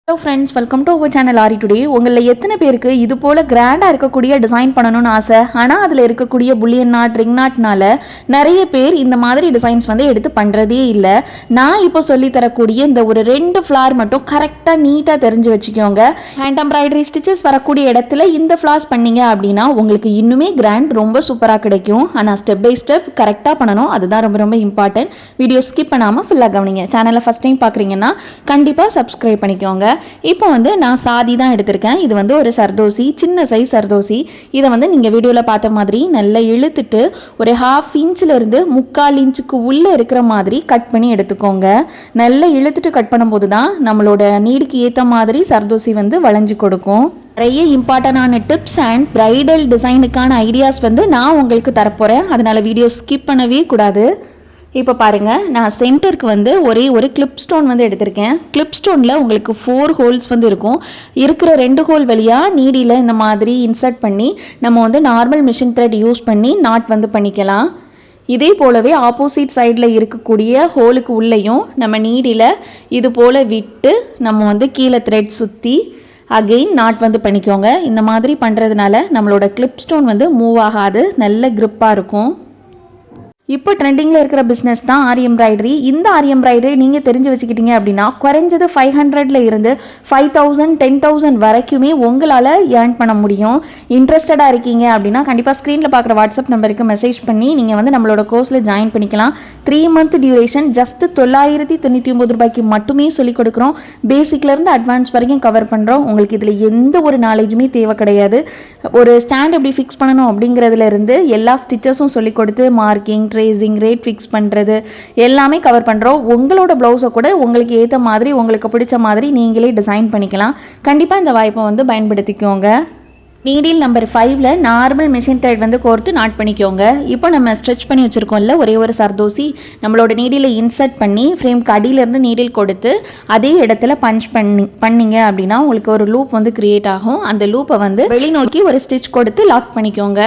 Hello friends, welcome to our channel Aari today. உங்களில் எத்தனை பேருக்கு இது போல் கிராண்டாக இருக்கக்கூடிய டிசைன் பண்ணணும்னு ஆசை? ஆனால் அதில் இருக்கக்கூடிய புல்லியன் நாட், ரிங் நாட்னால நிறைய பேர் இந்த மாதிரி டிசைன்ஸ் வந்து எடுத்து பண்ணுறதே இல்லை. நான் இப்போ சொல்லித்தரக்கூடிய இந்த ஒரு 2 ஃப்ளார் மட்டும் கரெக்டாக நீட்டாக தெரிஞ்சு வச்சுக்கோங்க. ஹேண்ட் எம்ப்ராய்டரி ஸ்டிச்சஸ் வரக்கூடிய இடத்துல இந்த ஃப்ளார்ஸ் பண்ணீங்க அப்படின்னா உங்களுக்கு இன்னுமே கிராண்ட் ரொம்ப சூப்பராக கிடைக்கும். ஆனால் ஸ்டெப் பை ஸ்டெப் கரெக்டாக பண்ணணும், அதுதான் ரொம்ப ரொம்ப இம்பார்ட்டன்ட். வீடியோ ஸ்கிப் பண்ணாமல் ஃபுல்லாக கவனிங்க. சேனலை ஃபஸ்ட் டைம் பார்க்குறீங்கன்னா கண்டிப்பாக சப்ஸ்கிரைப் பண்ணிக்கோங்க. இப்போ வந்து நான் சாதி தான் எடுத்திருக்கேன். இது வந்து ஒரு சர்தோசி, சின்ன சைஸ் சர்தோசி. இதை வந்து நீங்கள் வீடியோவில் பார்த்த மாதிரி நல்லா இழுத்துட்டு ஒரு 1/2 இன்ச்சிலிருந்து 3/4 இன்ச்சுக்கு உள்ளே இருக்கிற மாதிரி கட் பண்ணி எடுத்துக்கோங்க. நல்லா இழுத்துட்டு கட் பண்ணும்போது தான் நம்மளோட நீடுக்கு ஏற்ற மாதிரி சர்தோசி வந்து வளைஞ்சு கொடுக்கும். நிறைய இம்பார்ட்டண்டான டிப்ஸ் அண்ட் பிரைடல் டிசைனுக்கான ஐடியாஸ் வந்து நான் உங்களுக்கு தரப்போகிறேன். அதனால் வீடியோ ஸ்கிப் பண்ணவே கூடாது. இப்போ பாருங்கள், நான் சென்டருக்கு வந்து ஒரே ஒரு கிளிப் ஸ்டோன் வந்து எடுத்திருக்கேன். கிளிப் ஸ்டோனில் உங்களுக்கு 4 ஹோல்ஸ் வந்து இருக்கும். இருக்கிற 2 ஹோல் வழியாக நீடியில் இந்த மாதிரி இன்சர்ட் பண்ணி நம்ம வந்து நார்மல் மிஷின் த்ரெட் யூஸ் பண்ணி நாட் வந்து பண்ணிக்கலாம். இதே போலவே ஆப்போசிட் சைடில் இருக்கக்கூடிய ஹோலுக்கு உள்ளேயும் நம்ம நீடியில் இது போல் விட்டு நம்ம வந்து கீழே த்ரெட் சுற்றி அகெயின் நாட் வந்து பண்ணிக்கோங்க. இந்த மாதிரி பண்ணுறதுனால நம்மளோட கிளிப் ஸ்டோன் வந்து மூவ் ஆகாது, நல்ல க்ரிப்பாக இருக்கும். இப்போ ட்ரெண்டிங்கில் இருக்கிற பிஸ்னஸ் தான் ஆரி எம்ப்ராய்டரி. இந்த ஆரி எம்ப்ராய்டரி நீங்கள் தெரிஞ்சு வச்சுக்கிட்டீங்க அப்படின்னா குறைஞ்சது 500 இருந்து 5000 10,000 வரைக்குமே உங்களால் ஏர்ன் பண்ண முடியும். இன்ட்ரெஸ்டடாக இருக்கீங்க அப்படின்னா கண்டிப்பாக ஸ்க்ரீனில் பார்க்குற வாட்ஸ்அப் நம்பருக்கு மெசேஜ் பண்ணி நீங்கள் வந்து நம்மளோட கோர்ஸில் ஜாயின் பண்ணிக்கலாம். 3 மந்த் டியூரேஷன், ஜஸ்ட் 999 ரூபாய்க்கு மட்டுமே சொல்லிக் கொடுக்குறோம். பேசிக்லேருந்து அட்வான்ஸ் வரைக்கும் கவர் பண்ணுறோம். உங்களுக்கு இதில் எந்த ஒரு நாலேஜுமே தேவை கிடையாது. ஒரு ஸ்டாண்ட் எப்படி ஃபிக்ஸ் பண்ணணும் அப்படிங்கிறதுலேருந்து எல்லா ஸ்டிச்சஸும் சொல்லிக் கொடுத்து மார்க்கிங், ட்ரேசிங், ரேட் ஃபிக்ஸ் பண்ணுறது எல்லாமே கவர் பண்ணுறோம். உங்களோட ப்ளவுஸை கூட உங்களுக்கு ஏற்ற மாதிரி உங்களுக்கு பிடிச்ச மாதிரி நீங்களே டிசைன் பண்ணிக்கலாம். கண்டிப்பாக இந்த வாய்ப்பை வந்து பயன்படுத்திக்கோங்க. நீடில் நம்பர் 5ல் நார்மல் மிஷின் த்ரெட் வந்து கோர்த்து நாட் பண்ணிக்கோங்க. இப்போ நம்ம ஸ்ட்ரெச் பண்ணி வச்சுருக்கோம்ல ஒரே ஒரு சர்தோசி, நம்மளோட நீடில் இன்சர்ட் பண்ணி ஃப்ரேம்க்கு அடியிலேருந்து நீடில் கொடுத்து அதே இடத்துல பஞ்ச் பண்ணிங்க அப்படின்னா உங்களுக்கு ஒரு லூப் வந்து கிரியேட் ஆகும். அந்த லூப்பை வந்து வெளிநோக்கி ஒரு ஸ்டிச் கொடுத்து லாக் பண்ணிக்கோங்க.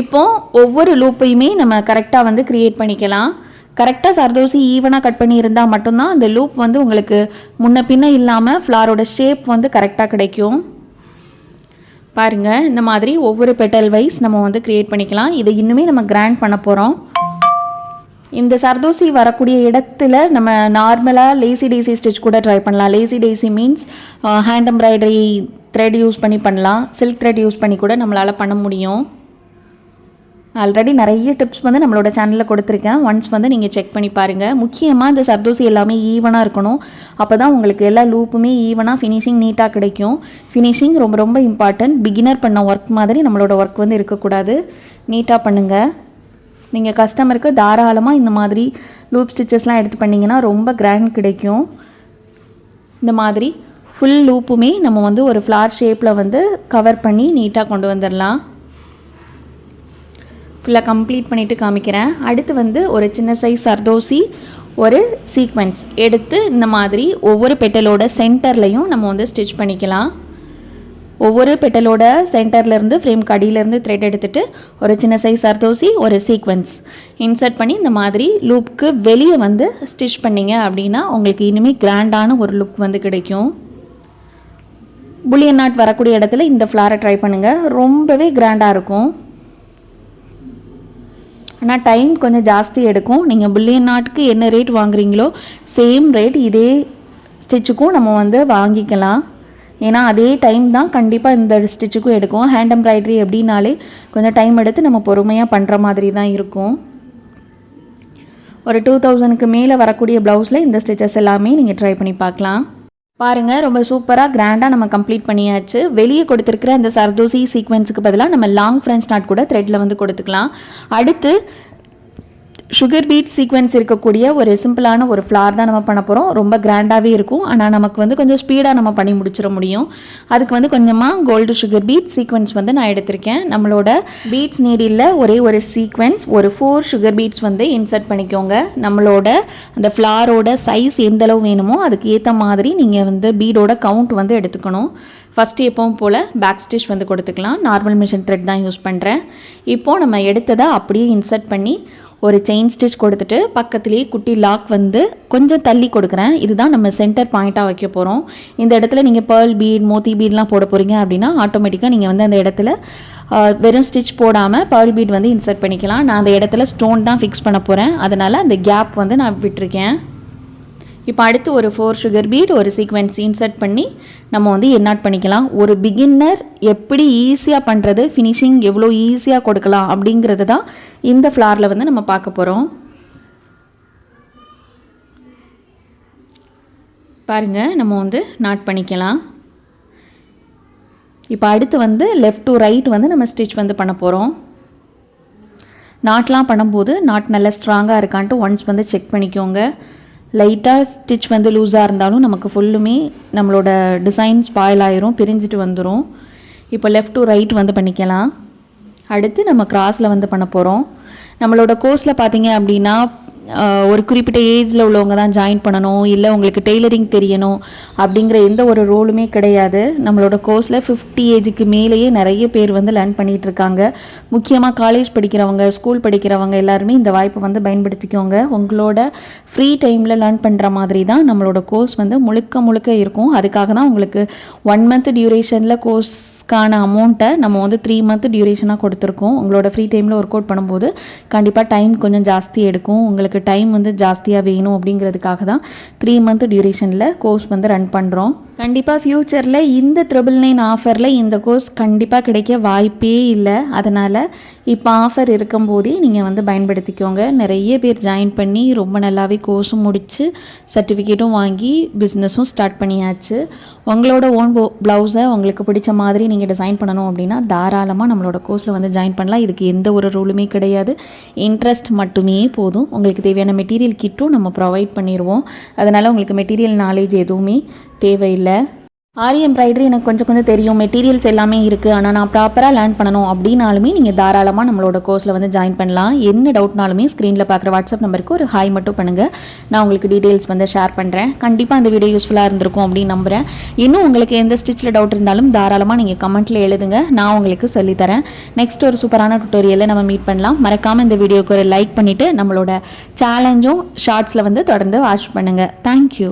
இப்போது ஒவ்வொரு லூப்பையுமே நம்ம கரெக்டாக வந்து க்ரியேட் பண்ணிக்கலாம். கரெக்டாக சர்தோசி ஈவனாக கட் பண்ணி இருந்தால் மட்டும்தான் அந்த லூப் வந்து உங்களுக்கு முன்ன பின்ன இல்லாமல் ஃப்ளாரோட ஷேப் வந்து கரெக்டாக கிடைக்கும். பாருங்கள், இந்த மாதிரி ஒவ்வொரு பெட்டல் வைஸ் நம்ம வந்து க்ரியேட் பண்ணிக்கலாம். இதை இன்னுமே நம்ம கிராண்ட் பண்ண போகிறோம். இந்த சர்தோசி வரக்கூடிய இடத்துல நம்ம நார்மலாக லேசி டேசி ஸ்டிச் கூட ட்ரை பண்ணலாம். Lazy daisy means hand embroidery thread use பண்ணி பண்ணலாம். சில்க் த்ரெட் யூஸ் பண்ணி கூட நம்மளால் பண்ண முடியும். ஆல்ரெடி நிறைய டிப்ஸ் வந்து நம்மளோட சேனலில் கொடுத்துருக்கேன். ஒன்ஸ் வந்து நீங்கள் செக் பண்ணி பாருங்கள். முக்கியமாக இந்த சர்தோசி எல்லாமே ஈவனாக இருக்கணும். அப்போ தான் உங்களுக்கு எல்லா லூப்புமே ஈவனாக ஃபினிஷிங் நீட்டாக கிடைக்கும். ஃபினிஷிங் ரொம்ப ரொம்ப இம்பார்ட்டன்ட். பிகினர் பண்ண ஒர்க் மாதிரி நம்மளோட ஒர்க் வந்து இருக்கக்கூடாது. நீட்டாக பண்ணுங்கள். நீங்கள் கஸ்டமருக்கு தாராளமாக இந்த மாதிரி லூப் ஸ்டிச்சஸ்லாம் எடுத்து பண்ணிங்கன்னா ரொம்ப கிராண்ட் கிடைக்கும். இந்த மாதிரி ஃபுல் லூப்புமே நம்ம வந்து ஒரு ஃப்ளார் ஷேப்பில் வந்து கவர் பண்ணி நீட்டாக கொண்டு வந்துடலாம். ஃபுல்லாக கம்ப்ளீட் பண்ணிவிட்டு காமிக்கிறேன். அடுத்து வந்து ஒரு சின்ன சைஸ் சர்தோசி, ஒரு சீக்வென்ஸ் எடுத்து இந்த மாதிரி ஒவ்வொரு பெட்டலோட சென்டர்லையும் நம்ம வந்து ஸ்டிச் பண்ணிக்கலாம். ஒவ்வொரு பெட்டலோட சென்டர்லேருந்து ஃப்ரேம் கடியிலேருந்து த்ரெட் எடுத்துகிட்டு ஒரு சின்ன சைஸ் சர்தோசி, ஒரு சீக்வென்ஸ் இன்சர்ட் பண்ணி இந்த மாதிரி லூப்புக்கு வெளியே வந்து ஸ்டிச் பண்ணிங்க அப்படின்னா உங்களுக்கு இனிமேல் கிராண்டான ஒரு லுக் வந்து கிடைக்கும். புல்லியன் நாட் வரக்கூடிய இடத்துல இந்த ஃப்ளாரை ட்ரை பண்ணுங்கள், ரொம்பவே கிராண்டாக இருக்கும். ஆனால் டைம் கொஞ்சம் ஜாஸ்தி எடுக்கும். நீங்கள் புல்லியன் நாட்டுக்கு என்ன ரேட் வாங்குறீங்களோ சேம் ரேட் இதே ஸ்டிச்சுக்கும் நம்ம வந்து வாங்கிக்கலாம். ஏன்னா அதே டைம் தான் கண்டிப்பாக இந்த ஸ்டிச்சுக்கும் எடுக்கும். ஹேண்ட் எம்ப்ராய்டரி அப்படின்னாலே கொஞ்சம் டைம் எடுத்து நம்ம பொறுமையாக பண்ணுற மாதிரி தான் இருக்கும். ஒரு 2000க்கு மேலே வரக்கூடிய ப்ளவுஸில் இந்த ஸ்டிச்சஸ் எல்லாமே நீங்கள் ட்ரை பண்ணி பார்க்கலாம். பாருங்கள், ரொம்ப சூப்பராக கிராண்டாக நம்ம கம்ப்ளீட் பண்ணியாச்சு. வெளியே கொடுத்துருக்கிற அந்த சர்தோசி சீக்வென்ஸுக்கு பதிலாக நம்ம லாங் ஃப்ரெஞ்ச் நாட் கூட த்ரெட்டில் வந்து கொடுத்துக்கலாம். அடுத்து சுகர் பீட் சீக்வென்ஸ் இருக்கக்கூடிய ஒரு சிம்பிளான ஒரு ஃப்ளார் தான் நம்ம பண்ண போகிறோம். ரொம்ப கிராண்டாகவே இருக்கும். ஆனால் நமக்கு வந்து கொஞ்சம் ஸ்பீடாக நம்ம பண்ணி முடிச்சிட முடியும். அதுக்கு வந்து கொஞ்சமாக கோல்டு சுகர் பீட் சீக்வென்ஸ் வந்து நான் எடுத்திருக்கேன். நம்மளோட பீட்ஸ் நீடில் ஒரே ஒரு சீக்வென்ஸ், ஒரு 4 சுகர் பீட்ஸ் வந்து இன்சர்ட் பண்ணிக்கோங்க. நம்மளோட அந்த ஃப்ளாரோட சைஸ் எந்தளவு வேணுமோ அதுக்கு ஏற்ற மாதிரி நீங்கள் வந்து பீடோட கவுண்ட் வந்து எடுத்துக்கணும். ஃபஸ்ட்டு எப்பவும் போல் பேக் ஸ்டிச் வந்து கொடுத்துக்கலாம். நார்மல் மிஷின் த்ரெட் தான் யூஸ் பண்ணுறேன். இப்போது நம்ம எடுத்ததை அப்படியே இன்சர்ட் பண்ணி ஒரு செயின் ஸ்டிச் கொடுத்துட்டு பக்கத்துலேயே குட்டி லாக் வந்து கொஞ்சம் தள்ளி கொடுக்குறேன். இதுதான் நம்ம சென்டர் பாயிண்ட்டாக வைக்க போகிறோம். இந்த இடத்துல நீங்கள் பேர்ல் பீட் மோத்தி பீட்லாம் போட போகிறீங்க அப்படின்னா ஆட்டோமேட்டிக்காக நீங்கள் வந்து அந்த இடத்துல வெறும் ஸ்டிச் போடாமல் பேர்ல் பீட் வந்து இன்சர்ட் பண்ணிக்கலாம். நான் அந்த இடத்துல ஸ்டோன் தான் ஃபிக்ஸ் பண்ண போகிறேன், அதனால் அந்த கேப் வந்து நான் விட்டுருக்கேன். இப்போ அடுத்து ஒரு 4 சுகர் பீட் ஒரு சீக்வென்ஸ் இன்சர்ட் பண்ணி நம்ம வந்து என்னாட் பண்ணிக்கலாம். ஒரு பிகின்னர் எப்படி ஈஸியாக பண்ணுறது, ஃபினிஷிங் எவ்வளோ ஈஸியாக கொடுக்கலாம் அப்படிங்கிறது தான் இந்த ஃப்ளாரில் வந்து நம்ம பார்க்க போகிறோம். பாருங்கள், நம்ம வந்து நாட் பண்ணிக்கலாம். இப்போ அடுத்து வந்து லெஃப்ட் டு ரைட் வந்து நம்ம ஸ்டிச் வந்து பண்ண போகிறோம். நாட்லாம் பண்ணும்போது நாட் நல்லா ஸ்ட்ராங்காக இருக்கான்ட்டு ஒன்ஸ் வந்து செக் பண்ணிக்கோங்க. லைட்டாக ஸ்டிச் வந்து லூஸாக இருந்தாலும் நமக்கு ஃபுல்லுமே நம்மளோட டிசைன் ஸ்பாயில் ஆயிரும், பிரிஞ்சுட்டு வந்துடும். இப்போ லெஃப்ட் டு ரைட் வந்து பண்ணிக்கலாம். அடுத்து நம்ம கிராஸில் வந்து பண்ண போகிறோம். நம்மளோட கோர்ஸில் பார்த்தீங்க அப்படின்னா ஒரு குறிப்பிட்ட ஏஜில் உள்ளவங்க தான் ஜாயின் பண்ணணும், இல்லை உங்களுக்கு டெய்லரிங் தெரியணும் அப்படிங்கிற எந்த ஒரு ரோலுமே கிடையாது. நம்மளோட கோர்ஸில் 50 ஏஜுக்கு மேலேயே நிறைய பேர் வந்து லேர்ன் பண்ணிகிட்ருக்காங்க. முக்கியமாக காலேஜ் படிக்கிறவங்க, ஸ்கூல் படிக்கிறவங்க எல்லாருமே இந்த வாய்ப்பை வந்து பயன்படுத்திக்கோங்க. உங்களோட ஃப்ரீ டைமில் லேர்ன் பண்ணுற மாதிரி தான் நம்மளோட கோர்ஸ் வந்து முழுக்க இருக்கும். அதுக்காக தான் உங்களுக்கு 1 மந்த் டியூரேஷனில் கோர்ஸ்க்கான அமௌண்ட்டை நம்ம வந்து 3 மந்த் டியூரேஷனாக கொடுத்துருக்கோம். உங்களோட ஃப்ரீ டைமில் ஒர்க் அவுட் பண்ணும்போது கண்டிப்பாக டைம் கொஞ்சம் ஜாஸ்தி எடுக்கும், உங்களுக்கு டைம் வந்து ஜாஸ்தியாக வேணும் அப்படிங்கிறதுக்காக தான் 3 மந்த் டியூரேஷனில் கோர்ஸ் வந்து ரன் பண்ணுறோம். கண்டிப்பாக ஃப்யூச்சரில் இந்த 999 ஆஃபரில் இந்த கோர்ஸ் கண்டிப்பாக கிடைக்க வாய்ப்பே இல்லை. அதனால் இப்போ ஆஃபர் இருக்கும்போதே நீங்கள் வந்து பயன்படுத்திக்கோங்க. நிறைய பேர் ஜாயின் பண்ணி ரொம்ப நல்லாவே கோர்ஸும் முடித்து சர்டிஃபிகேட்டும் வாங்கி பிஸ்னஸும் ஸ்டார்ட் பண்ணியாச்சு. உங்களோட ஓன் ப்ளவுஸை உங்களுக்கு பிடிச்ச மாதிரி நீங்கள் டிசைன் பண்ணணும் அப்படின்னா தாராளமாக நம்மளோட கோர்ஸில் வந்து ஜாயின் பண்ணலாம். இதுக்கு எந்த ஒரு ரூலுமே கிடையாது, இன்ட்ரெஸ்ட் மட்டுமே போதும். உங்களுக்கு தேவையான மெட்டீரியல் கிட்டும் நம்ம ப்ரொவைட் பண்ணிடுவோம். அதனால் உங்களுக்கு மெட்டீரியல் நாலேஜ் எதுவுமே தேவையில்லை. ஆரி எம்ப்ராய்டரி எனக்கு கொஞ்சம் தெரியும், மெட்டீரியல்ஸ் எல்லாமே இருக்குது, ஆனால் நான் ப்ராப்பராக லேர்ன் பண்ணணும் அப்படின்னாலுமே நீங்கள் தாராளமாக நம்மளோட கோர்ஸில் வந்து ஜாயின் பண்ணலாம். என்ன டவுட்னாலுமே ஸ்க்ரீனில் பார்க்குற வாட்ஸ்அப் நம்பருக்கு ஒரு ஹாய் மட்டும் பண்ணுங்கள், நான் உங்களுக்கு டீட்டெயில்ஸ் வந்து ஷேர் பண்ணுறேன். கண்டிப்பாக அந்த வீடியோ யூஸ்ஃபுல்லாக இருந்திருக்கும் அப்படின்னு நம்புகிறேன். இன்னும் உங்களுக்கு எந்த ஸ்டிச்சில் டவுட் இருந்தாலும் தாராளமாக நீங்கள் கமெண்ட்டில் எழுதுங்க, நான் உங்களுக்கு சொல்லித்தரேன். நெக்ஸ்ட் ஒரு சூப்பரான டுட்டோரியலில் நம்ம மீட் பண்ணலாம். மறக்காமல் இந்த வீடியோக்கு ஒரு லைக் பண்ணிவிட்டு நம்மளோட சேலஞ்சும் ஷார்ட்ஸில் வந்து தொடர்ந்து வாட்ச் பண்ணுங்கள். தேங்க்யூ.